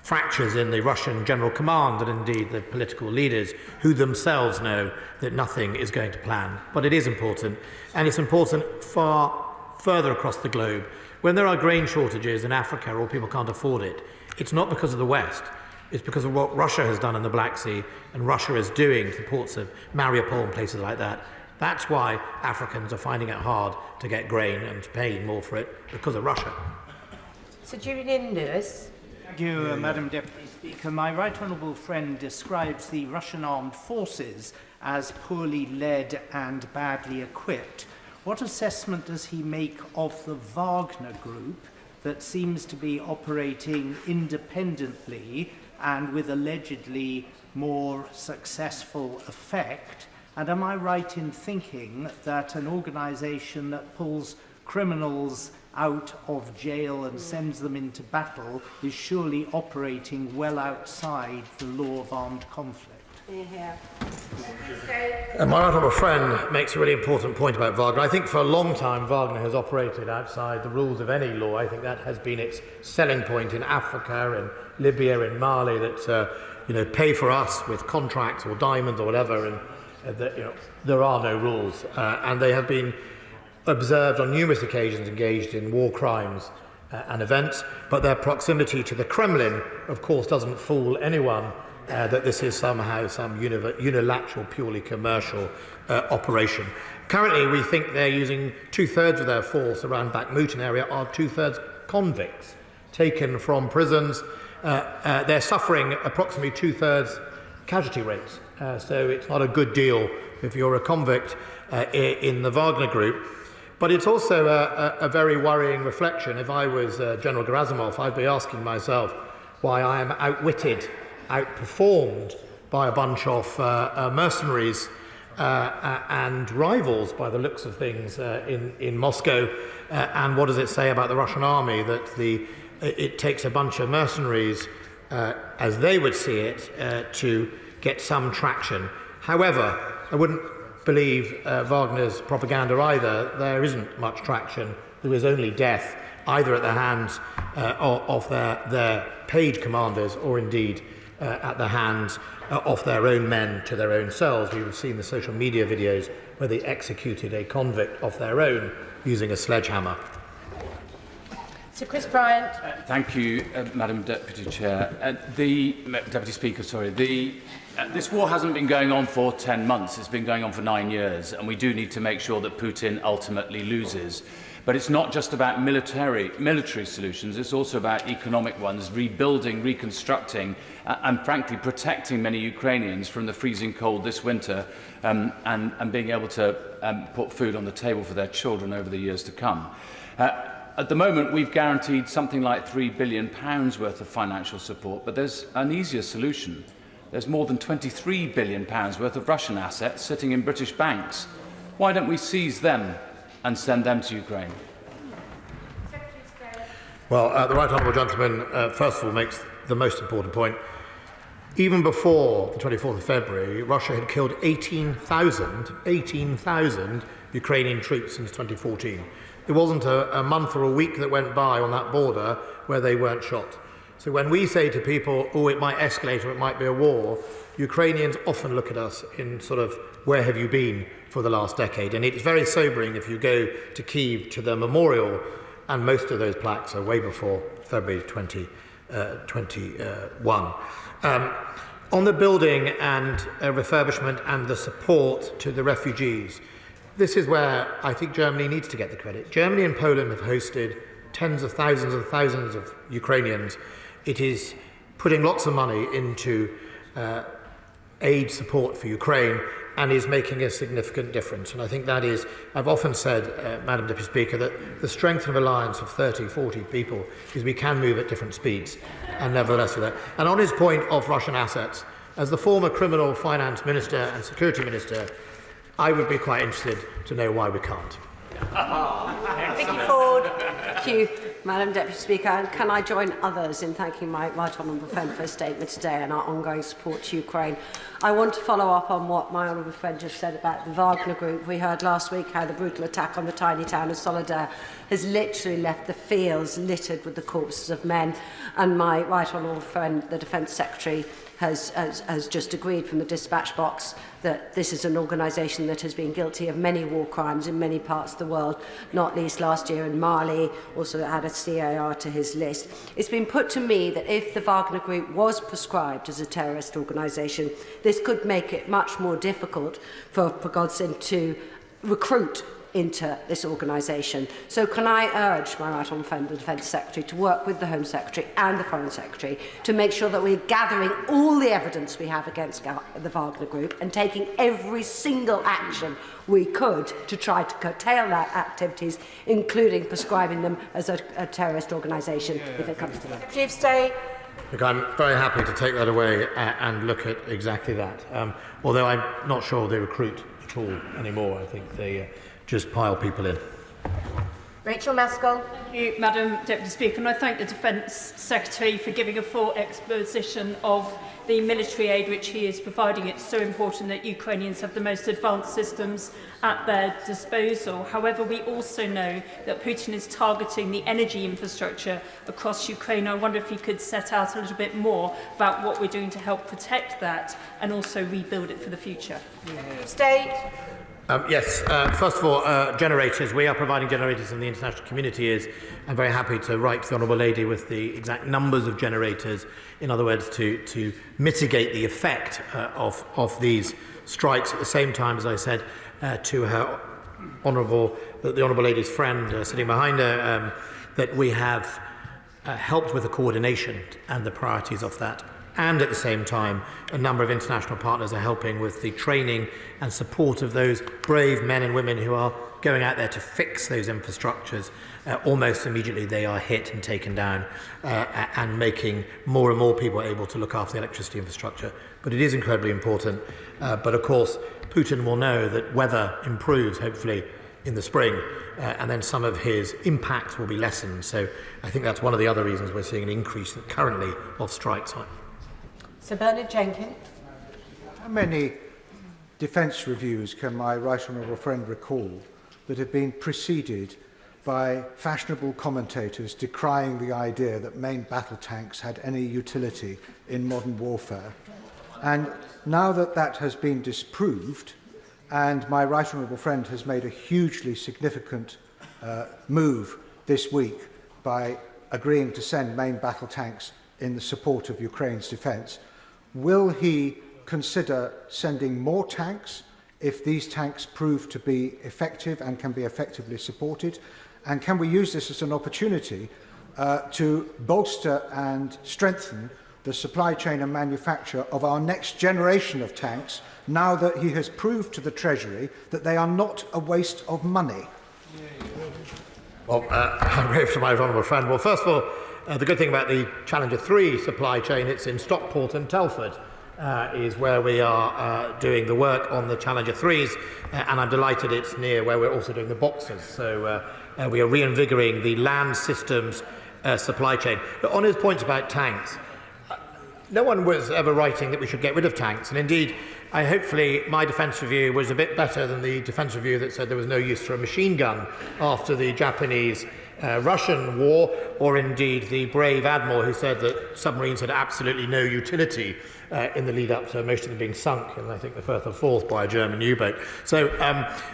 fractures in the Russian General Command and indeed the political leaders who themselves know that nothing is going to plan. But it is important, and it's important far further across the globe. When there are grain shortages in Africa or people can't afford it, it's not because of the West. It's because of what Russia has done in the Black Sea and Russia is doing to the ports of Mariupol and places like that. That's why Africans are finding it hard to get grain and paying more for it, because of Russia. Sir Julian Lewis. Thank you, Madam Deputy Speaker. My right honourable friend describes the Russian armed forces as poorly led and badly equipped. What assessment does he make of the Wagner Group that seems to be operating independently and with allegedly more successful effect? And am I right in thinking that an organisation that pulls criminals out of jail and sends them into battle is surely operating well outside the law of armed conflict? My honourable friend makes a really important point about Wagner. I think for a long time Wagner has operated outside the rules of any law. I think that has been its selling point in Africa, in Libya, in Mali, that pay for us with contracts or diamonds or whatever, and there are no rules, and they have been observed on numerous occasions engaged in war crimes and events, but their proximity to the Kremlin, of course, doesn't fool anyone that this is somehow some unilateral, purely commercial operation. Currently, we think they're using 2/3 of their force around Bakhmut area are 2/3 convicts taken from prisons. They're suffering approximately 2/3 casualty rates, so it's not a good deal if you're a convict in the Wagner Group. But it's also a very worrying reflection. If I was General Gerasimov, I'd be asking myself why I am outwitted, outperformed by a bunch of mercenaries and rivals, by the looks of things, in Moscow. And what does it say about the Russian army? That it takes a bunch of mercenaries, as they would see it, to get some traction. However, I wouldn't believe Wagner's propaganda either. There isn't much traction. There is only death, either at the hands of their paid commanders or indeed at the hands of their own men to their own selves. You've seen the social media videos where they executed a convict of their own using a sledgehammer. Sir Chris Bryant. Thank you, Madam Deputy Chair. Deputy Speaker, sorry. This war hasn't been going on for 10 months. It's been going on for 9 years, and we do need to make sure that Putin ultimately loses. But it's not just about military solutions. It's also about economic ones, rebuilding, reconstructing, and frankly protecting many Ukrainians from the freezing cold this winter, and being able to put food on the table for their children over the years to come. At the moment, we've guaranteed something like £3 billion worth of financial support, but there's an easier solution. There's more than £23 billion worth of Russian assets sitting in British banks. Why don't we seize them and send them to Ukraine? Well, the Right Honourable Gentleman, first of all, makes the most important point. Even before the 24th of February, Russia had killed 18,000 Ukrainian troops since 2014. There wasn't a month or a week that went by on that border where they weren't shot. So when we say to people, oh, it might escalate or it might be a war, Ukrainians often look at us in sort of, where have you been for the last decade? And it's very sobering if you go to Kyiv, to the memorial, and most of those plaques are way before February 2021. On the building and refurbishment and the support to the refugees, this is where I think Germany needs to get the credit. Germany and Poland have hosted tens of thousands and thousands of Ukrainians. It is putting lots of money into aid support for Ukraine and is making a significant difference. And I think that is, I've often said, Madam Deputy Speaker, that the strength of an alliance of 30, 40 people is we can move at different speeds, and nevertheless do that. And on his point of Russian assets, as the former criminal finance minister and security minister, I would be quite interested to know why we can't. Vicky Ford. Thank you, Madam Deputy Speaker. And can I join others in thanking my Right Honourable friend for his statement today and our ongoing support to Ukraine? I want to follow up on what my honourable friend just said about the Wagner Group. We heard last week how the brutal attack on the tiny town of Soledar has literally left the fields littered with the corpses of men. And my Right Honourable friend, the Defence Secretary, has just agreed from the dispatch box that this is an organisation that has been guilty of many war crimes in many parts of the world, not least last year in Mali, also had a CAR to his list. It's been put to me that if the Wagner Group was prescribed as a terrorist organisation, this could make it much more difficult for Prigozhin to recruit into this organisation. So can I urge my right honourable friend, the Defence Secretary, to work with the Home Secretary and the Foreign Secretary to make sure that we're gathering all the evidence we have against the Wagner Group and taking every single action we could to try to curtail their activities, including prescribing them as a terrorist organisation if it comes to that. Secretary of State. Look, I'm very happy to take that away and look at exactly that. Although I'm not sure they recruit at all anymore. I think they just pile people in. Rachel Maskell. Thank you, Madam Deputy Speaker, and I thank the Defence Secretary for giving a full exposition of the military aid which he is providing. It's so important that Ukrainians have the most advanced systems at their disposal. However, we also know that Putin is targeting the energy infrastructure across Ukraine. I wonder if he could set out a little bit more about what we're doing to help protect that and also rebuild it for the future. State. Yes, first of all, generators. We are providing generators and the international community is. I'm very happy to write to the Honourable Lady with the exact numbers of generators, in other words, to mitigate the effect of these strikes. At the same time, as I said to her the Honourable Lady's friend sitting behind her, that we have helped with the coordination and the priorities of that. And at the same time, a number of international partners are helping with the training and support of those brave men and women who are going out there to fix those infrastructures, almost immediately they are hit and taken down, and making more and more people able to look after the electricity infrastructure. But it is incredibly important. But of course, Putin will know that weather improves, hopefully, in the spring, and then some of his impacts will be lessened. So I think that's one of the other reasons we're seeing an increase currently of strikes. Sir Bernard Jenkins. How many defence reviews can my right honourable friend recall that have been preceded by fashionable commentators decrying the idea that main battle tanks had any utility in modern warfare? And now that that has been disproved, and my right honourable friend has made a hugely significant move this week by agreeing to send main battle tanks in the support of Ukraine's defence, will he consider sending more tanks if these tanks prove to be effective and can be effectively supported? And can we use this as an opportunity to bolster and strengthen the supply chain and manufacture of our next generation of tanks, now that he has proved to the Treasury that they are not a waste of money? Well, I'm grateful to my honourable friend. Well, first of all, the good thing about the Challenger 3 supply chain, it's in Stockport and Telford, is where we are doing the work on the Challenger 3s, and I'm delighted it's near where we're also doing the Boxers. So we are reinvigorating the land systems supply chain. But on his points about tanks, no one was ever writing that we should get rid of tanks, and indeed, hopefully my defence review was a bit better than the defence review that said there was no use for a machine gun after the Japanese-Russian war, or indeed the brave admiral who said that submarines had absolutely no utility in the lead-up to most of them being sunk, and I think the Firth of Forth by a German U-boat. So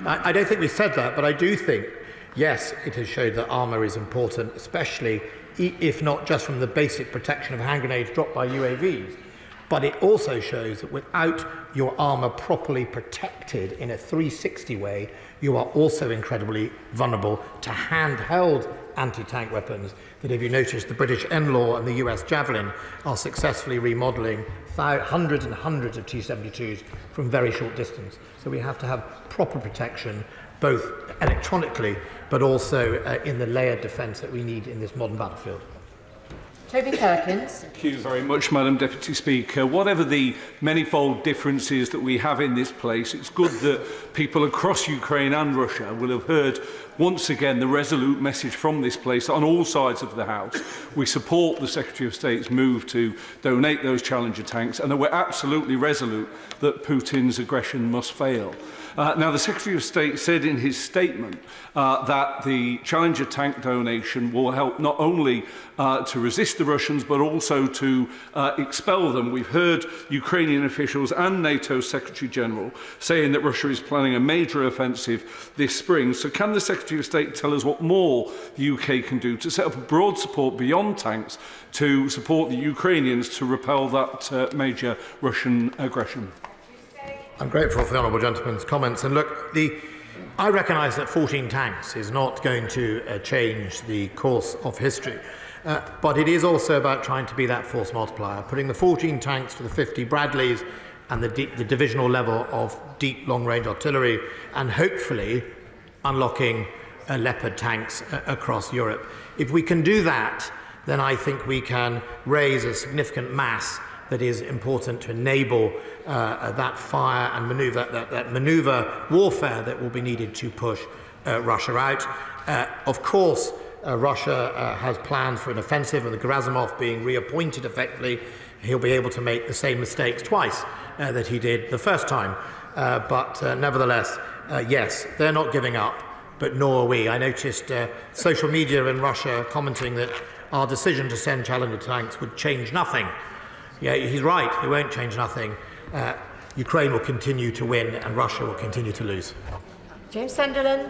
I don't think we said that, but I do think, yes, it has showed that armour is important, especially if not just from the basic protection of hand grenades dropped by UAVs, but it also shows that without your armour properly protected in a 360 way, you are also incredibly vulnerable to handheld anti-tank weapons that, if you notice, the British NLAW and the US Javelin are successfully remodelling hundreds and hundreds of T-72s from very short distance. So we have to have proper protection, both electronically but also in the layered defence that we need in this modern battlefield. Toby Perkins. Thank you very much, Madam Deputy Speaker. Whatever the manifold differences that we have in this place, it's good that people across Ukraine and Russia will have heard once again the resolute message from this place on all sides of the House. We support the Secretary of State's move to donate those Challenger tanks, and that we're absolutely resolute that Putin's aggression must fail. Now, the Secretary of State said in his statement that the Challenger tank donation will help not only to resist the Russians, but also to expel them. We've heard Ukrainian officials and NATO Secretary General saying that Russia is planning a major offensive this spring. So can the Secretary of State tell us what more the UK can do to set up a broad support beyond tanks to support the Ukrainians to repel that major Russian aggression? I'm grateful for the honourable gentleman's comments. And look, I recognise that 14 tanks is not going to change the course of history. But it is also about trying to be that force multiplier, putting the 14 tanks to the 50 Bradleys and the divisional level of deep long-range artillery, and hopefully unlocking Leopard tanks across Europe. If we can do that, then I think we can raise a significant mass that is important to enable that fire and manoeuvre, that manoeuvre warfare that will be needed to push Russia out. Of course, Russia has plans for an offensive, and the Gerasimov being reappointed effectively, he'll be able to make the same mistakes twice that he did the first time. But nevertheless, yes, they're not giving up, but nor are we. I noticed social media in Russia commenting that our decision to send Challenger tanks would change nothing. Yeah, he's right, it won't change nothing. Ukraine will continue to win and Russia will continue to lose. James Sunderland.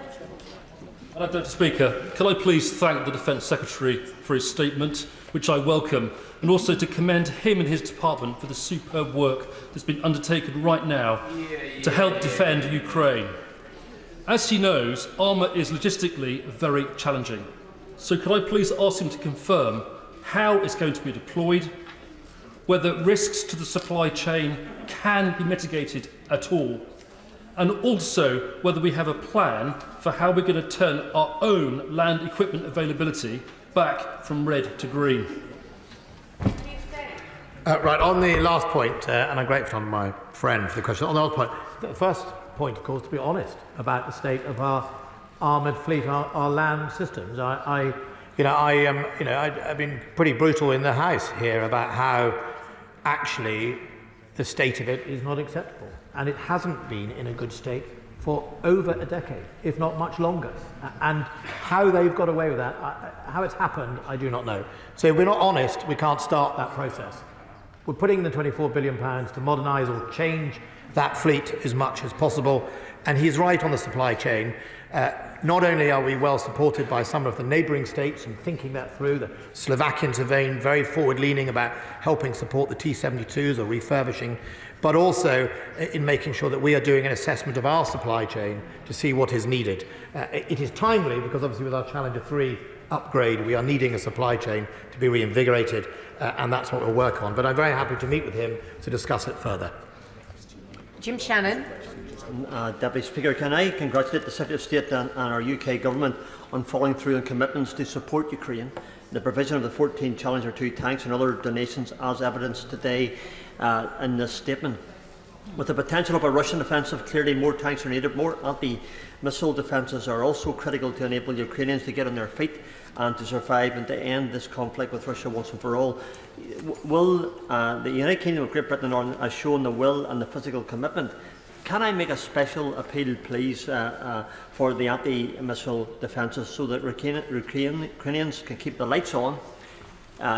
Madam Deputy Speaker, can I please thank the Defence Secretary for his statement, which I welcome, and also to commend him and his department for the superb work that's been undertaken right now to help defend Ukraine. As he knows, armour is logistically very challenging. So could I please ask him to confirm how it's going to be deployed, whether risks to the supply chain can be mitigated at all, and also whether we have a plan for how we're going to turn our own land equipment availability back from red to green. Right, on the last point, and I'm grateful to my friend for the question, on the last point, the first point, of course, to be honest about the state of our armoured fleet, our land systems. I've been pretty brutal in the House here about how actually the state of it is not acceptable, and it hasn't been in a good state for over a decade, if not much longer. And how they've got away with that, how it's happened, I do not know. So if we're not honest, we can't start that process. We're putting the £24 billion to modernise or change that fleet as much as possible. And he's right on the supply chain. Not only are we well supported by some of the neighbouring states in thinking that through, the Slovakians have been very forward-leaning about helping support the T-72s or refurbishing, but also in making sure that we are doing an assessment of our supply chain to see what is needed. It is timely because obviously with our Challenger 3 upgrade we are needing a supply chain to be reinvigorated, and that's what we'll work on. But I'm very happy to meet with him to discuss it further. Jim Shannon. Deputy Speaker, can I congratulate the Secretary of State and our UK Government on following through on commitments to support Ukraine, the provision of the 14 Challenger 2 tanks and other donations as evidenced today in this statement. With the potential of a Russian offensive, clearly more tanks are needed. More anti-missile defences are also critical to enable Ukrainians to get on their feet and to survive and to end this conflict with Russia once and for all. Will the United Kingdom of Great Britain and Ireland has shown the will and the physical commitment? Can I make a special appeal, please, for the anti-missile defences so that Ukrainians can keep the lights on,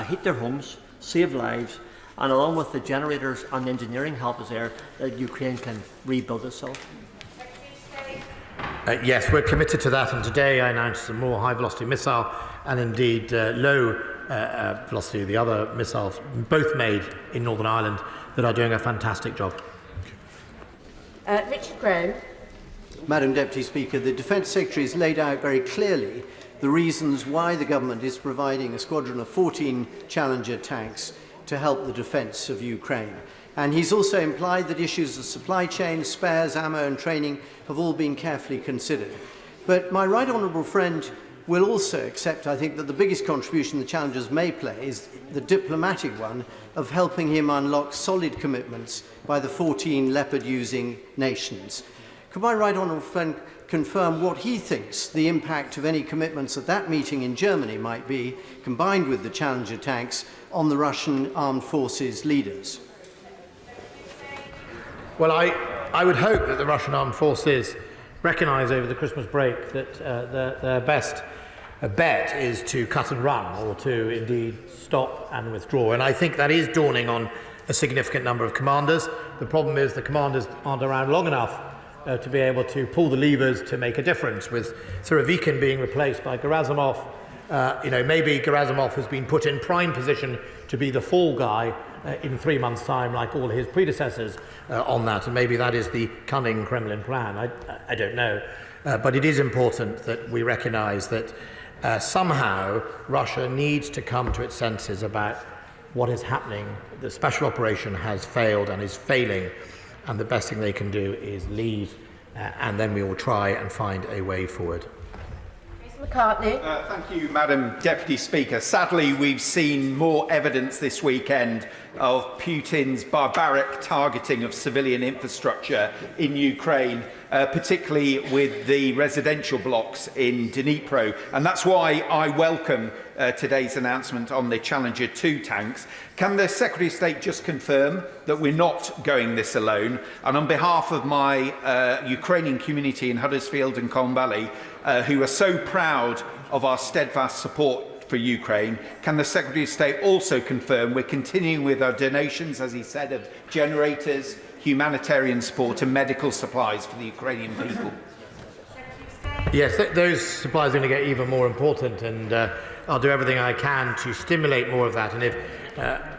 heat their homes, save lives, and along with the generators and the engineering help is there, that Ukraine can rebuild itself? Yes, we're committed to that, and today I announced some more high-velocity missile and indeed low velocity, the other missiles, both made in Northern Ireland, that are doing a fantastic job. Richard Graham. Madam Deputy Speaker, the Defence Secretary has laid out very clearly the reasons why the government is providing a squadron of 14 Challenger tanks to help the defence of Ukraine. And he's also implied that issues of supply chain, spares, ammo and training have all been carefully considered. But my right honourable friend will also accept, I think, that the biggest contribution the Challengers may play is the diplomatic one of helping him unlock solid commitments by the 14 Leopard-using nations. Could my right honourable friend confirm what he thinks the impact of any commitments at that meeting in Germany might be, combined with the Challenger tanks, on the Russian armed forces leaders? Well, I would hope that the Russian armed forces recognise over the Christmas break that their best bet is to cut and run, or to indeed stop and withdraw. And I think that is dawning on a significant number of commanders. The problem is the commanders aren't around long enough to be able to pull the levers to make a difference. With Surovikin being replaced by Gerasimov, maybe Gerasimov has been put in prime position to be the fall guy in 3 months' time, like all his predecessors on that, and maybe that is the cunning Kremlin plan. I don't know. But it is important that we recognise that somehow Russia needs to come to its senses about what is happening. The special operation has failed and is failing, and the best thing they can do is leave, and then we will try and find a way forward. McCartney. Thank you, Madam Deputy Speaker. Sadly, we've seen more evidence this weekend of Putin's barbaric targeting of civilian infrastructure in Ukraine, particularly with the residential blocks in Dnipro. And that's why I welcome today's announcement on the Challenger 2 tanks. Can the Secretary of State just confirm that we're not going this alone? And on behalf of my Ukrainian community in Huddersfield and Colne Valley, who are so proud of our steadfast support for Ukraine, can the Secretary of State also confirm we're continuing with our donations, as he said, of generators, humanitarian support and medical supplies for the Ukrainian people? Yes, those supplies are going to get even more important, and I'll do everything I can to stimulate more of that. And if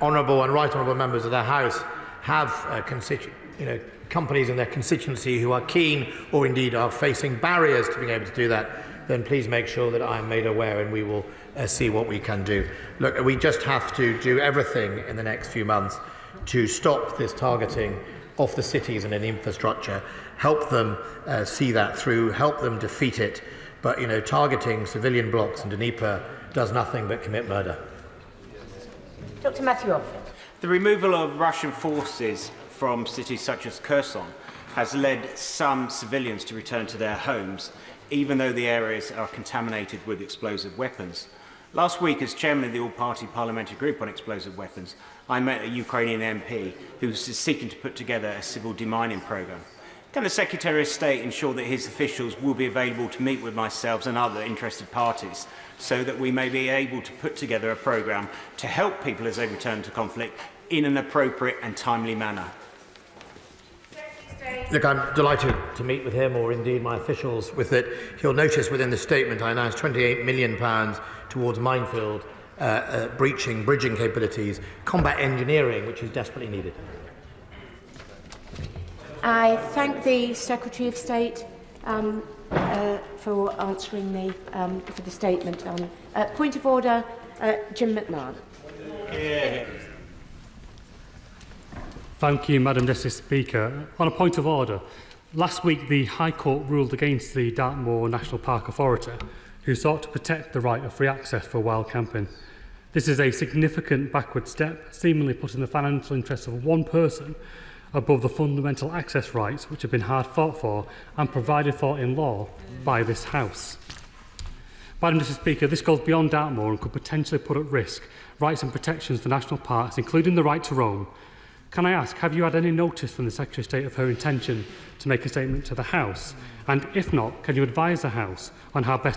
honourable and right honourable members of the House have companies in their constituency who are keen or indeed are facing barriers to being able to do that, then please make sure that I am made aware, and we will see what we can do. Look, we just have to do everything in the next few months to stop this targeting off the cities and in infrastructure, help them see that through, help them defeat it. But, you know, targeting civilian blocks in Dnieper does nothing but commit murder. Dr. Matthew Alford. The removal of Russian forces from cities such as Kherson has led some civilians to return to their homes, even though the areas are contaminated with explosive weapons. Last week, as chairman of the all-party parliamentary group on explosive weapons, I met a Ukrainian MP who was seeking to put together a civil demining programme. Can the Secretary of State ensure that his officials will be available to meet with myself and other interested parties so that we may be able to put together a programme to help people as they return to conflict in an appropriate and timely manner? Look, I'm delighted to meet with him, or indeed my officials, with it. You'll notice within the statement I announced £28 million towards minefield bridging capabilities, combat engineering, which is desperately needed. I thank the Secretary of State for answering me for the statement. Point of order, Jim McMahon. Thank you, Madam Deputy Speaker. On a point of order, last week the High Court ruled against the Dartmoor National Park Authority, who sought to protect the right of free access for wild camping. This is a significant backward step, seemingly putting the financial interests of one person above the fundamental access rights which have been hard fought for and provided for in law by this House. Madam Deputy Speaker, this goes beyond Dartmoor and could potentially put at risk rights and protections for national parks, including the right to roam. Can I ask, have you had any notice from the Secretary of State of her intention to make a statement to the House? And if not, can you advise the House on how best